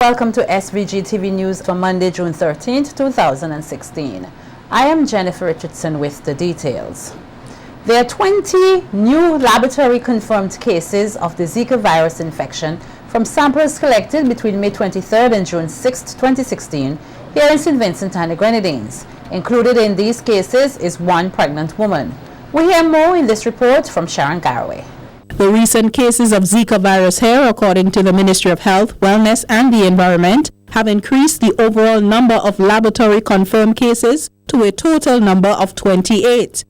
Welcome to SVG-TV News for Monday, June 13th, 2016. I am Jennifer Richardson with the details. There are 20 new laboratory-confirmed cases of the Zika virus infection from samples collected between May 23rd and June 6, 2016, here in St. Vincent and the Grenadines. Included in these cases is one pregnant woman. We hear more in this report from Sharon Garraway. The recent cases of Zika virus here, according to the Ministry of Health, Wellness and the Environment, have increased the overall number of laboratory-confirmed cases to a total number of 28.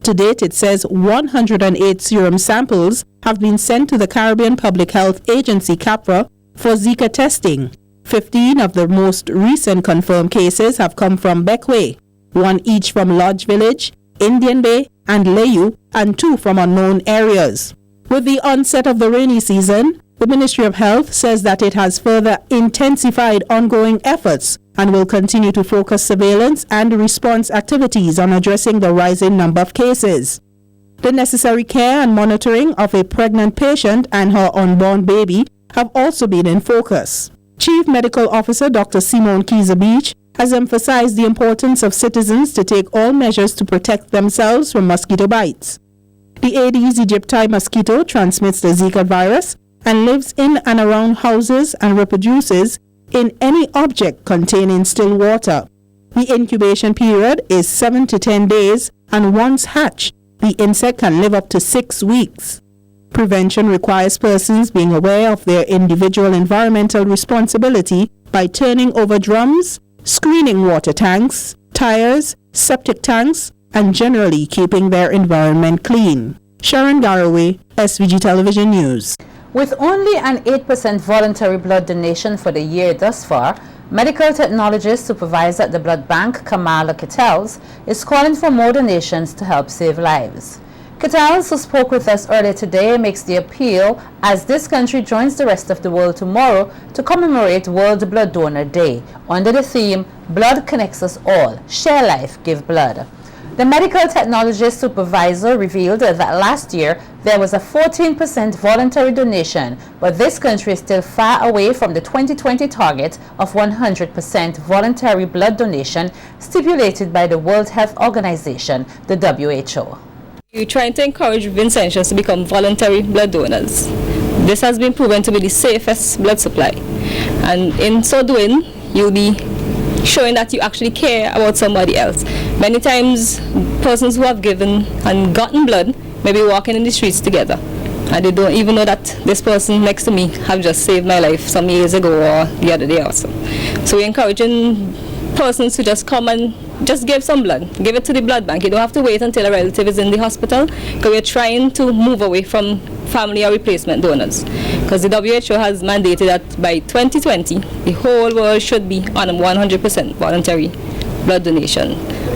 To date, it says 108 serum samples have been sent to the Caribbean Public Health Agency, CAPRA, for Zika testing. 15 of the most recent confirmed cases have come from Beckway, one each from Lodge Village, Indian Bay, and Layu, and 2 from unknown areas. With the onset of the rainy season, the Ministry of Health says that it has further intensified ongoing efforts and will continue to focus surveillance and response activities on addressing the rising number of cases. The necessary care and monitoring of a pregnant patient and her unborn baby have also been in focus. Chief Medical Officer Dr. Simone Kieser-Beach has emphasized the importance of citizens to take all measures to protect themselves from mosquito bites. The Aedes aegypti mosquito transmits the Zika virus and lives in and around houses and reproduces in any object containing still water. The incubation period is 7 to 10 days, and once hatched, the insect can live up to 6 weeks. Prevention requires persons being aware of their individual environmental responsibility by turning over drums, screening water tanks, tires, septic tanks, and generally keeping their environment clean. Sharon Garraway, SVG Television News. With only an 8% voluntary blood donation for the year thus far, medical technologist supervisor at the blood bank, Kamala Kittels, is calling for more donations to help save lives. Kittels, who spoke with us earlier today, makes the appeal as this country joins the rest of the world tomorrow to commemorate World Blood Donor Day under the theme, Blood Connects Us All, Share Life, Give Blood. The medical technologist supervisor revealed that last year there was a 14% voluntary donation, but this country is still far away from the 2020 target of 100% voluntary blood donation stipulated by the World Health Organization, the WHO. We're trying to encourage Vincentians to become voluntary blood donors. This has been proven to be the safest blood supply, and in so doing, you'll be showing that you actually care about somebody else. Many times, persons who have given and gotten blood may be walking in the streets together, and they don't even know that this person next to me have just saved my life some years ago or the other day also. So we're encouraging persons to just come and just give some blood. Give it to the blood bank. You don't have to wait until a relative is in the hospital, because we're trying to move away from family or replacement donors. Because the WHO has mandated that by 2020, the whole world should be on 100% voluntary blood donation.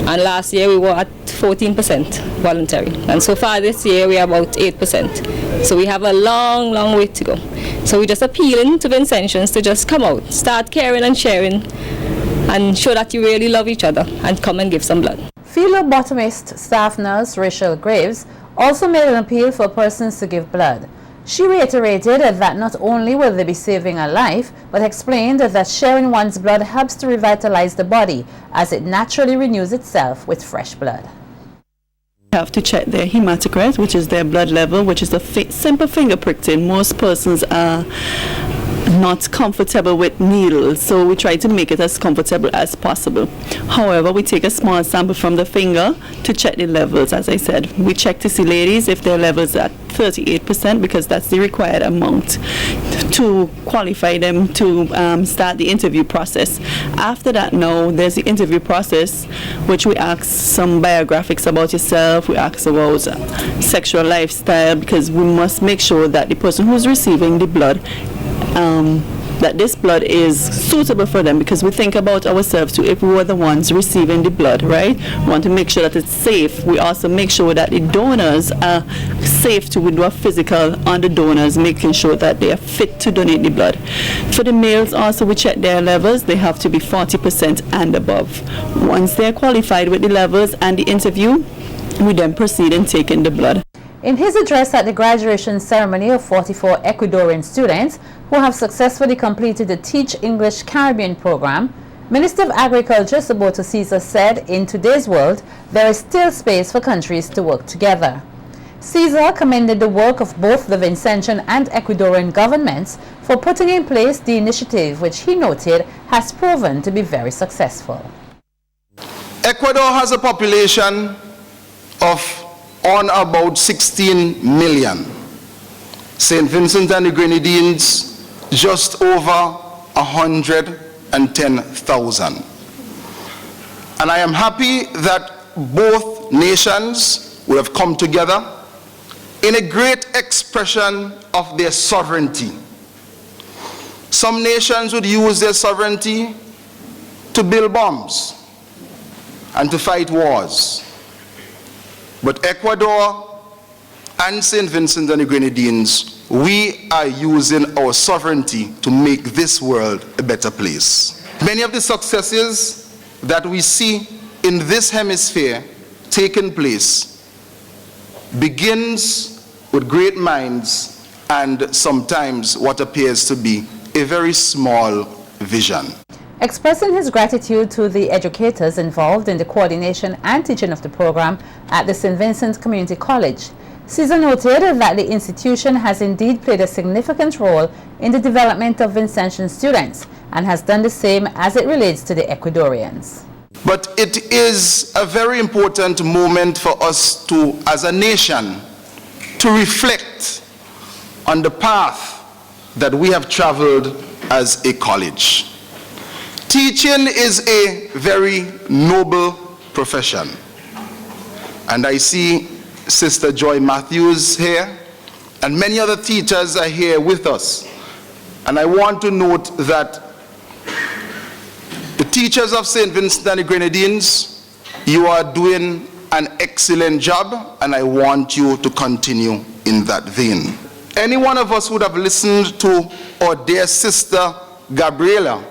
And last year we were at 14% voluntary. And so far this year we are about 8%. So we have a long, long way to go. So we're just appealing to Vincentians to just come out, start caring and sharing, and show that you really love each other, and come and give some blood. Phlebotomist staff nurse Rachel Graves also made an appeal for persons to give blood. She reiterated that not only will they be saving a life, but explained that sharing one's blood helps to revitalize the body as it naturally renews itself with fresh blood. You have to check their hematocrit, which is their blood level, which is a simple finger pricking. Most persons are not comfortable with needles, so we try to make it as comfortable as possible. However, we take a small sample from the finger to check the levels. As I said, we check to see ladies if their levels are at 38%, because that's the required amount to qualify them to start the interview process. After that, now there's the interview process, which we ask some biographics about yourself, we ask about sexual lifestyle, because we must make sure that the person who's receiving the blood that this blood is suitable for them, because we think about ourselves too. If we were the ones receiving the blood, right, we want to make sure that it's safe. We also make sure that the donors are safe to do a physical on the donors, making sure that they are fit to donate the blood. For the males also, we check their levels. They have to be 40% and above. Once they're qualified with the levels and the interview, we then proceed in taking the blood. In his address at the graduation ceremony of 44 Ecuadorian students who have successfully completed the Teach English Caribbean program, Minister of Agriculture Saboto Caesar said in today's world there is still space for countries to work together. Caesar commended the work of both the Vincentian and Ecuadorian governments for putting in place the initiative, which he noted has proven to be very successful. Ecuador has a population of on about 16 million. St. Vincent and the Grenadines, just over 110,000. And I am happy that both nations will have come together in a great expression of their sovereignty. Some nations would use their sovereignty to build bombs and to fight wars. But Ecuador and St. Vincent and the Grenadines, we are using our sovereignty to make this world a better place. Many of the successes that we see in this hemisphere taking place begins with great minds and sometimes what appears to be a very small vision. Expressing his gratitude to the educators involved in the coordination and teaching of the program at the St. Vincent Community College, Caesar noted that the institution has indeed played a significant role in the development of Vincentian students and has done the same as it relates to the Ecuadorians. But it is a very important moment for us to, as a nation, to reflect on the path that we have traveled as a college. Teaching is a very noble profession. And I see Sister Joy Matthews here, and many other teachers are here with us. And I want to note that the teachers of St. Vincent and the Grenadines, you are doing an excellent job, and I want you to continue in that vein. Any one of us would have listened to our dear sister Gabriela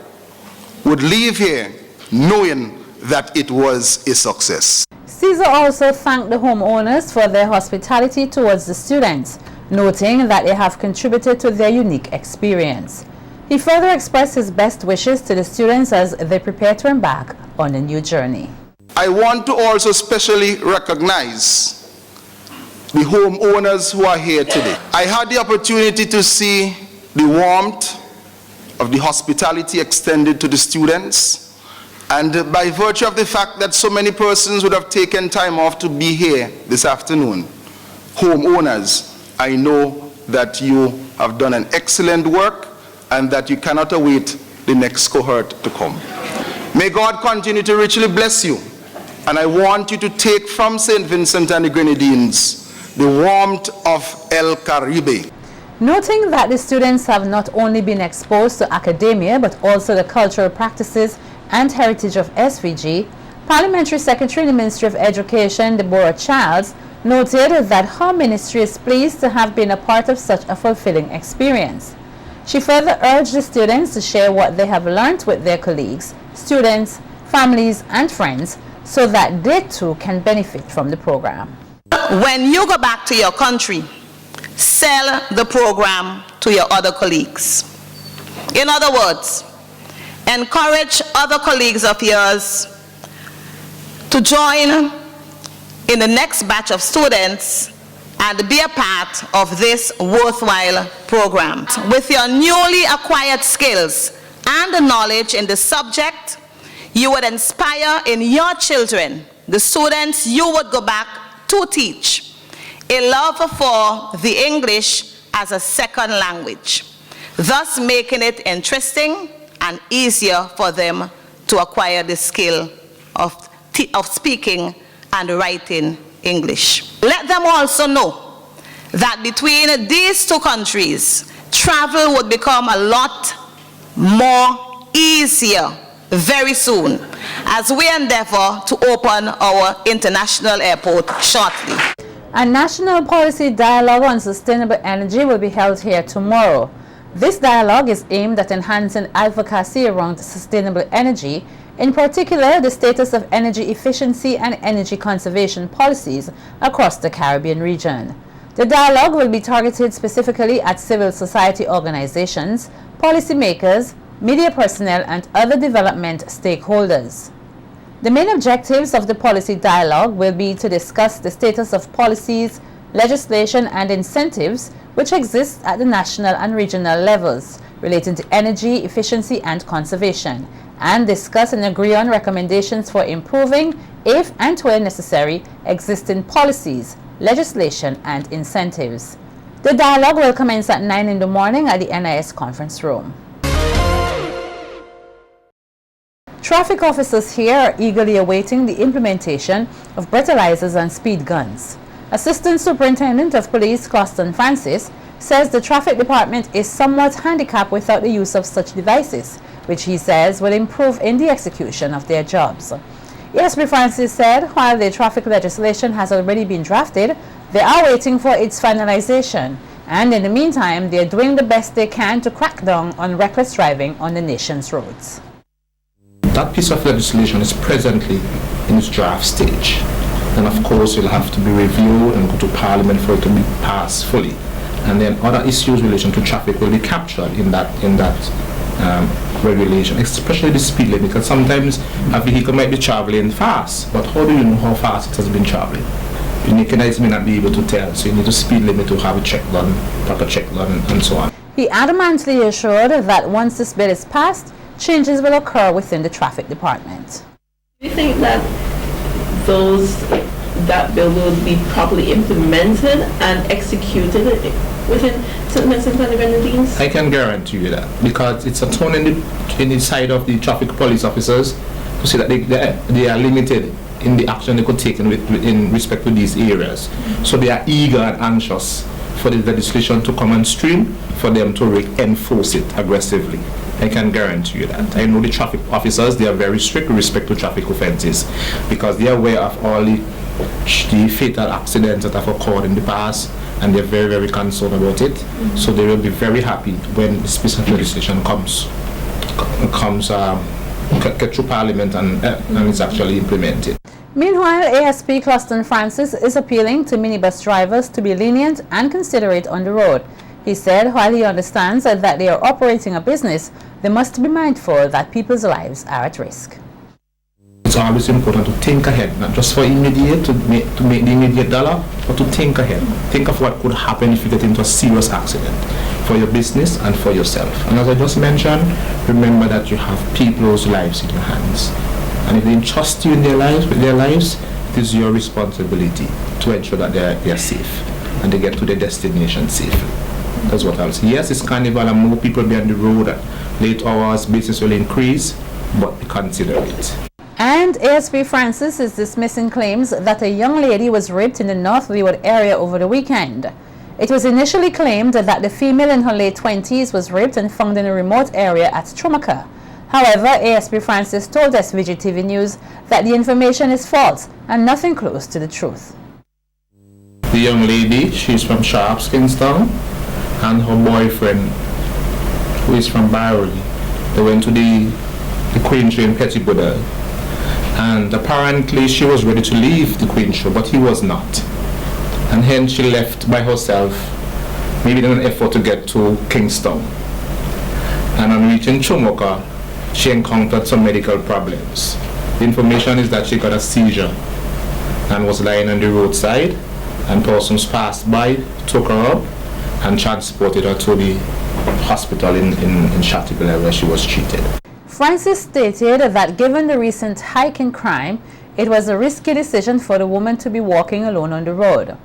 would leave here knowing that it was a success. Caesar also thanked the homeowners for their hospitality towards the students, noting that they have contributed to their unique experience. He further expressed his best wishes to the students as they prepare to embark on a new journey. I want to also specially recognize the homeowners who are here today. I had the opportunity to see the warmth of the hospitality extended to the students, and by virtue of the fact that so many persons would have taken time off to be here this afternoon, homeowners, I know that you have done an excellent work and that you cannot await the next cohort to come. May God continue to richly bless you, and I want you to take from St. Vincent and the Grenadines the warmth of El Caribe. Noting that the students have not only been exposed to academia but also the cultural practices and heritage of SVG, Parliamentary Secretary in the Ministry of Education, Deborah Childs, noted that her ministry is pleased to have been a part of such a fulfilling experience. She further urged the students to share what they have learned with their colleagues, students, families, and friends so that they too can benefit from the program. When you go back to your country, sell the program to your other colleagues. In other words, encourage other colleagues of yours to join in the next batch of students and be a part of this worthwhile program. With your newly acquired skills and the knowledge in the subject, you would inspire in your children, the students you would go back to teach, a love for the English as a second language, thus making it interesting and easier for them to acquire the skill of speaking and writing English. Let them also know that between these two countries, travel would become a lot more easier very soon as we endeavor to open our international airport shortly. A national policy dialogue on sustainable energy will be held here tomorrow. This dialogue is aimed at enhancing advocacy around sustainable energy, in particular the status of energy efficiency and energy conservation policies across the Caribbean region. The dialogue will be targeted specifically at civil society organizations, policymakers, media personnel, and other development stakeholders. The main objectives of the policy dialogue will be to discuss the status of policies, legislation, and incentives which exist at the national and regional levels relating to energy, efficiency, and conservation, and discuss and agree on recommendations for improving, if and where necessary, existing policies, legislation, and incentives. The dialogue will commence at 9 in the morning at the NIS conference room. Traffic officers here are eagerly awaiting the implementation of breathalyzers and speed guns. Assistant Superintendent of Police Closton Francis says the traffic department is somewhat handicapped without the use of such devices, which he says will improve in the execution of their jobs. ASP Francis said while the traffic legislation has already been drafted, they are waiting for its finalization, and in the meantime they are doing the best they can to crack down on reckless driving on the nation's roads. That piece of legislation is presently in its draft stage, and of course it will have to be reviewed and go to Parliament for it to be passed fully, and then other issues in relation to traffic will be captured in that regulation, especially the speed limit, because sometimes a vehicle might be traveling fast, but how do you know how fast it has been traveling? The naked eyes may not be able to tell, so you need a speed limit to have a check done, proper check done, and so on. He adamantly assured that once this bill is passed, changes will occur within the traffic department. Do you think that that bill will be properly implemented and executed within St. Vincent and the Grenadines? I can guarantee you that, because it's a tone in the side of the traffic police officers to say that they are limited in the action they could take in respect to these areas. So they are eager and anxious for the legislation to come on stream for them to enforce it aggressively. I can guarantee you that. I know the traffic officers, they are very strict with respect to traffic offences, because they are aware of all the fatal accidents that have occurred in the past, and they're very, very concerned about it. So they will be very happy when this piece of legislation comes get through Parliament and is actually implemented. Meanwhile, ASP Closton Francis is appealing to minibus drivers to be lenient and considerate on the road. He said while he understands that they are operating a business, they must be mindful that people's lives are at risk. It's always important to think ahead, not just for immediate, to make the immediate dollar, but to think ahead. Think of what could happen if you get into a serious accident for your business and for yourself. And as I just mentioned, remember that you have people's lives in your hands. And if they entrust you in with their lives, it is your responsibility to ensure that they are safe and they get to their destination safely. That's what I'll say. Yes, it's carnival and more people be on the road at late hours, business will increase, but be considerate. And ASP Francis is dismissing claims that a young lady was raped in the North Leeward area over the weekend. It was initially claimed that the female in her late 20s was raped and found in a remote area at Trumaka. However, ASP Francis told SVG-TV News that the information is false and nothing close to the truth. The young lady, she's from Sharps, Kingston, and her boyfriend, who is from Barry, they went to the Queen Show in Pettibodal. And apparently she was ready to leave the Queen Show, but he was not. And hence she left by herself, maybe in an effort to get to Kingston. And on reaching Chumoka, she encountered some medical problems. The information is that she got a seizure and was lying on the roadside, and persons passed by, took her up, and transported her to the hospital in Shattuckville where she was treated. Francis stated that given the recent hike in crime, it was a risky decision for the woman to be walking alone on the road.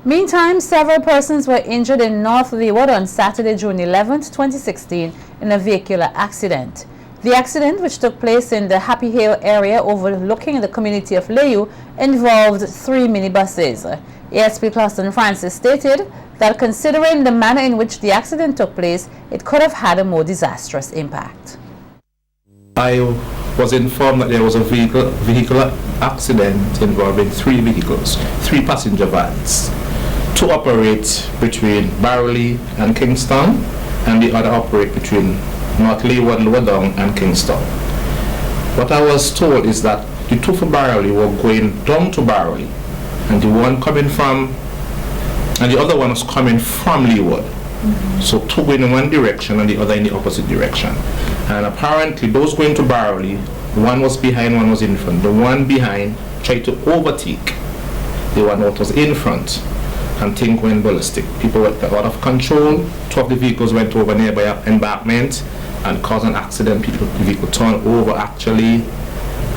Meantime, several persons were injured in North Leeward on Saturday, June 11, 2016 in a vehicular accident. The accident, which took place in the Happy Hill area overlooking the community of Layu, involved 3 minibuses. ASP Closton Francis stated that considering the manner in which the accident took place, it could have had a more disastrous impact. I was informed that there was a vehicular accident involving 3 vehicles, 3 passenger vans. 2 operate between Barley and Kingston, and the other operate between North Leeward, Lower Down, and Kingston. What I was told is that the 2 for Barley were going down to Barley, and the one coming from and the other one was coming from Leeward. So two going in one direction and the other in the opposite direction. And apparently those going to Barley, one was behind, one was in front. The one behind tried to overtake the one that was in front, and things went ballistic. People were out of control. Two of the vehicles went over nearby embankment and caused an accident. The vehicle turned over actually,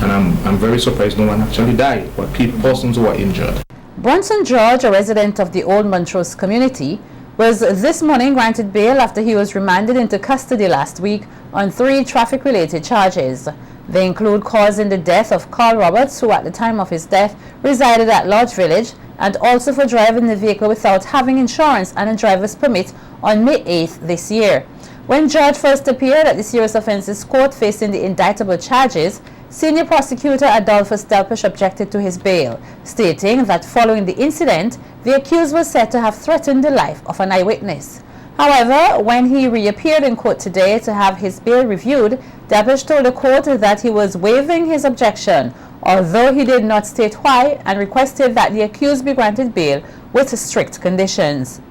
and I'm very surprised no one actually died, but persons were injured. Bronson George, a resident of the Old Montrose community, was this morning granted bail after he was remanded into custody last week on 3 traffic-related charges. They include causing the death of Carl Roberts, who at the time of his death resided at Lodge Village, and also for driving the vehicle without having insurance and a driver's permit on May 8th this year. When George first appeared at the Serious Offences Court facing the indictable charges, Senior Prosecutor Adolphus Delpish objected to his bail, stating that following the incident, the accused was said to have threatened the life of an eyewitness. However, when he reappeared in court today to have his bail reviewed, Delpish told the court that he was waiving his objection, although he did not state why, and requested that the accused be granted bail with strict conditions.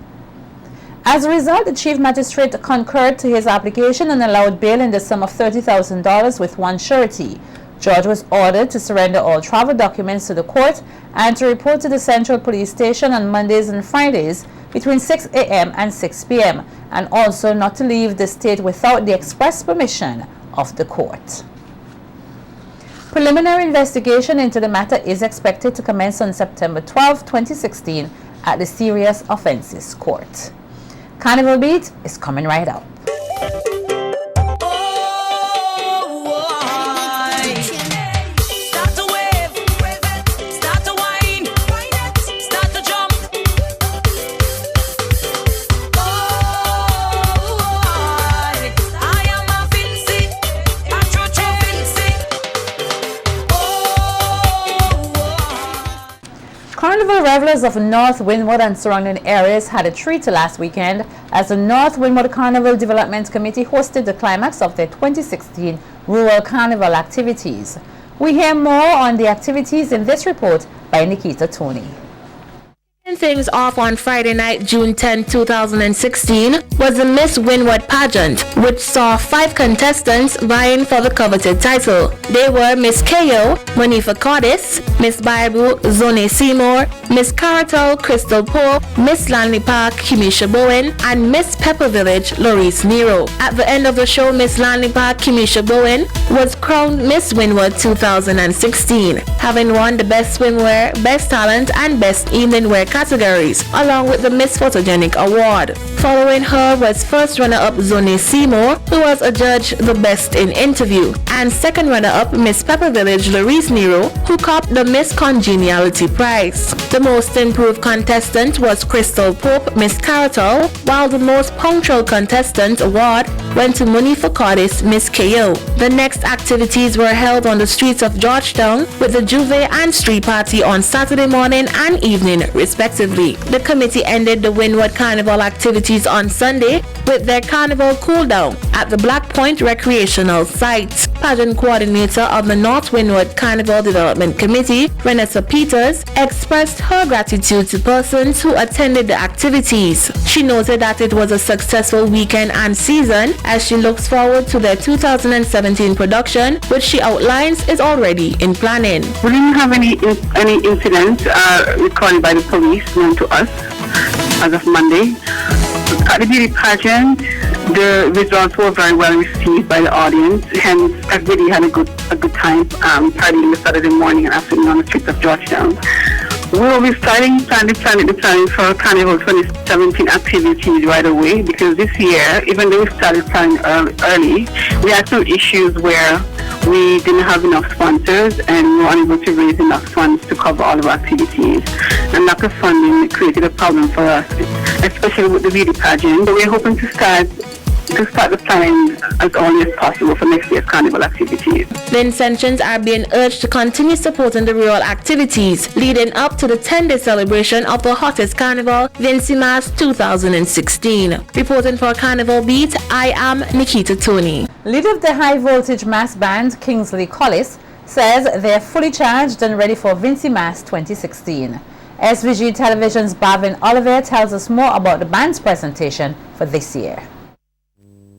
As a result, the Chief Magistrate concurred to his application and allowed bail in the sum of $30,000 with one surety. George was ordered to surrender all travel documents to the court and to report to the Central Police Station on Mondays and Fridays between 6 a.m. and 6 p.m. and also not to leave the state without the express permission of the court. Preliminary investigation into the matter is expected to commence on September 12, 2016 at the Serious Offences Court. Carnival Beat is coming right up. Carnival revelers of North Windward and surrounding areas had a treat last weekend as the North Windward Carnival Development Committee hosted the climax of their 2016 Rural Carnival activities. We hear more on the activities in this report by Nikita Tony. Things off on Friday night, June 10, 2016, was the Miss Windward pageant, which saw 5 contestants vying for the coveted title. They were Miss Ko, Monifa Cordis, Miss Bible, Zone Seymour, Miss Caratal, Crystal Pope, Miss Lanley Park, Kimisha Bowen, and Miss Pepper Village, Laurice Nero. At the end of the show, Miss Lanley Park, Kimisha Bowen was crowned Miss Windward 2016, having won the Best Swimwear, Best Talent, and Best Evening Wear categories, along with the Miss Photogenic Award. Following her was first runner-up Zone Seymour, who was adjudged the best in interview, and second runner-up Miss Pepper Village Laurice Nero, who copped the Miss Congeniality prize. The most improved contestant was Crystal Pope, Miss Caratal, while the most punctual contestant award went to Monifa Cordis, Miss Ko. The next activities were held on the streets of Georgetown with the Juve and Street Party on Saturday morning and evening, respectively. The committee ended the Windward Carnival activities on Sunday with their carnival cool-down at the Black Point Recreational Site. Pageant coordinator of the North Windward Carnival Development Committee, Renata Peters, expressed her gratitude to persons who attended the activities. She noted that it was a successful weekend and season as she looks forward to their 2017 production, which she outlines is already in planning. We didn't have any incidents recorded by the police known to us as of Monday. At the beauty pageant, the results were very well received by the audience, hence everybody had a good time partying the Saturday morning and afternoon on the streets of Georgetown. We will be planning for Carnival 2017 activities right away, because this year, even though we started planning early, we had some issues where we didn't have enough sponsors and we were unable to raise enough funds to cover all of our activities. And lack of funding created a problem for us, especially with the beauty pageant. So we're hoping to start the planning as early as possible for next year's carnival activities. Vincentians are being urged to continue supporting the rural activities leading up to the 10-day celebration of the hottest carnival, Vincy Mass 2016. Reporting for Carnival Beat, I am Nikita Tony. Leader of the High Voltage Mass Band, Kingsley Collis, says they are fully charged and ready for Vincy Mass 2016. SVG Television's Bavin Oliver tells us more about the band's presentation for this year.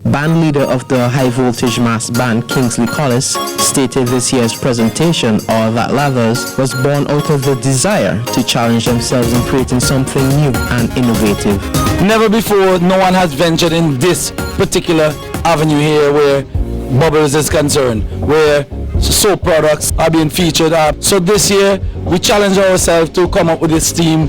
Band leader of the high voltage mass band Kingsley Collis stated this year's presentation, All That Lathers, was born out of the desire to challenge themselves in creating something new and innovative. Never before no one has ventured in this particular avenue here where Bubbles is concerned, where soap products are being featured. So this year we challenge ourselves to come up with this team,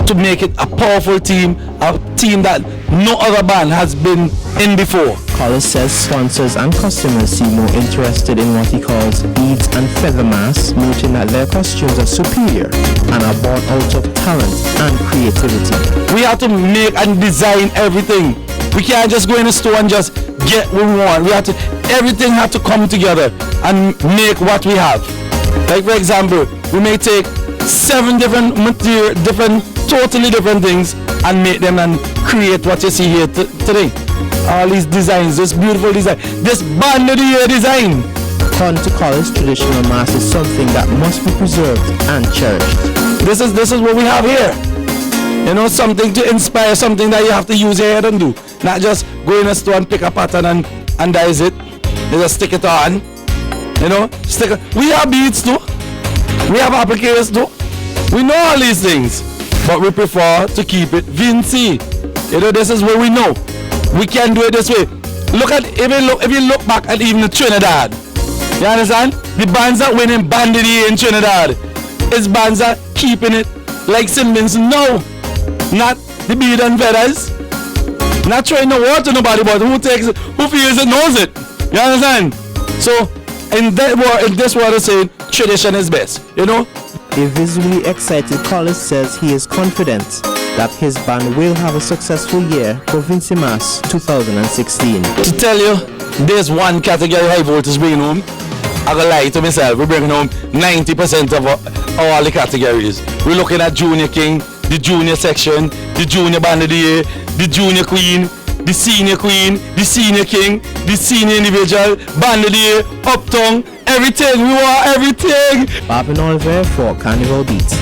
to make it a powerful team, a team that no other band has been in before. Collis says sponsors and customers seem more interested in what he calls beads and feather masks, noting that their costumes are superior and are born out of talent and creativity. We have to make and design everything. We can't just go in the store and just get what we want. Everything has to come together and make what we have. Like for example, we may take 7 different material, totally different things and make them and create what you see here today. All these designs, this beautiful design, this band of the year design. According to Collis, traditional mass is something that must be preserved and cherished. This is what we have here. You know, something to inspire, something that you have to use your head and do. Not just go in a store and pick a pattern and dice it. You just stick it on. You know, we have beads too. We have appliques too. We know all these things. But we prefer to keep it Vinci. You know, this is what we know. We can do it this way. If you look back at even Trinidad, you understand? The bands that winning band of the year in Trinidad is bands that keeping it like Simmons. No, not the bead and feathers. Not trying to water nobody, but who feels it knows it. You understand? So in this world, I say tradition is best. You know. A visibly excited Collis says he is confident that his band will have a successful year for Vinci Mass 2016. To tell you, there's one category high voltage bringing home. I'm gonna lie to myself, we're bringing home 90% of all the categories. We're looking at Junior King, the Junior section, the Junior Band of the Year, the Junior Queen, the Senior Queen, the Senior King, the Senior Individual, Band of the Year, Uptown, everything, we want everything. Bavin Oliver for Carnival Beats.